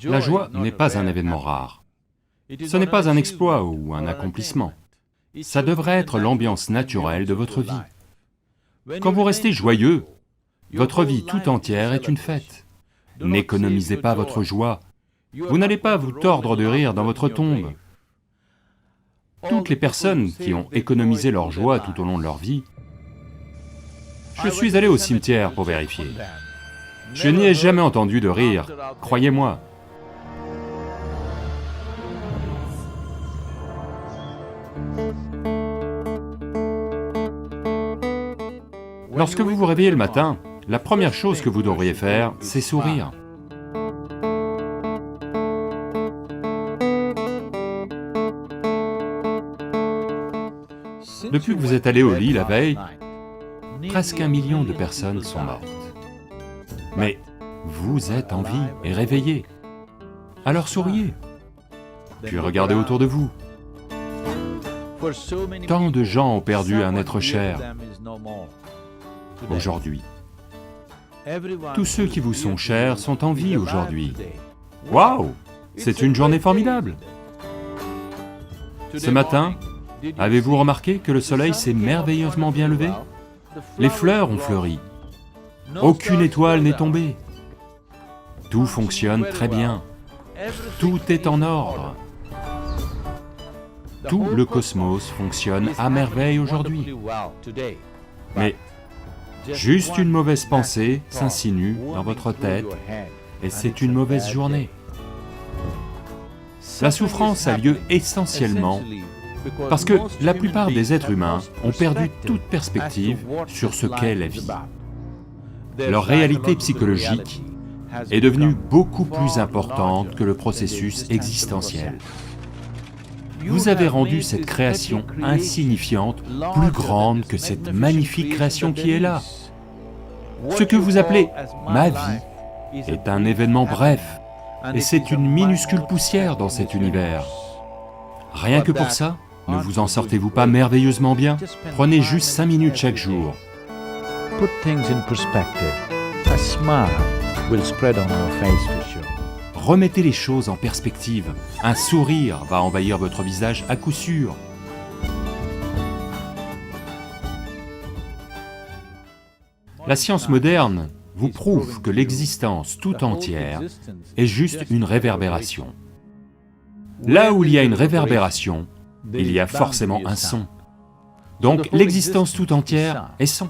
La joie n'est pas un événement rare. Ce n'est pas un exploit ou un accomplissement. Ça devrait être l'ambiance naturelle de votre vie. Quand vous restez joyeux, votre vie tout entière est une fête. N'économisez pas votre joie. Vous n'allez pas vous tordre de rire dans votre tombe. Toutes les personnes qui ont économisé leur joie tout au long de leur vie, je suis allé au cimetière pour vérifier. Je n'y ai jamais entendu de rire, croyez-moi. Lorsque vous vous réveillez le matin, la première chose que vous devriez faire, c'est sourire. Depuis que vous êtes allé au lit la veille, presque 1 million de personnes sont mortes. Mais vous êtes en vie et réveillé. Alors souriez, puis regardez autour de vous. Tant de gens ont perdu un être cher aujourd'hui. Tous ceux qui vous sont chers sont en vie aujourd'hui. Waouh! C'est une journée formidable! Ce matin, avez-vous remarqué que le soleil s'est merveilleusement bien levé? Les fleurs ont fleuri. Aucune étoile n'est tombée. Tout fonctionne très bien. Tout est en ordre. Tout le cosmos fonctionne à merveille aujourd'hui. Mais juste une mauvaise pensée s'insinue dans votre tête et c'est une mauvaise journée. La souffrance a lieu essentiellement parce que la plupart des êtres humains ont perdu toute perspective sur ce qu'est la vie. Leur réalité psychologique est devenue beaucoup plus importante que le processus existentiel. Vous avez rendu cette création insignifiante plus grande que cette magnifique création qui est là. Ce que vous appelez « ma vie » est un événement bref, et c'est une minuscule poussière dans cet univers. Rien que pour ça, ne vous en sortez-vous pas merveilleusement bien? Prenez juste 5 minutes chaque jour. Put things in perspective. A smile will spread on your face for sure. Remettez les choses en perspective. Un sourire va envahir votre visage à coup sûr. La science moderne vous prouve que l'existence tout entière est juste une réverbération. Là où il y a une réverbération, il y a forcément un son. Donc l'existence tout entière est son.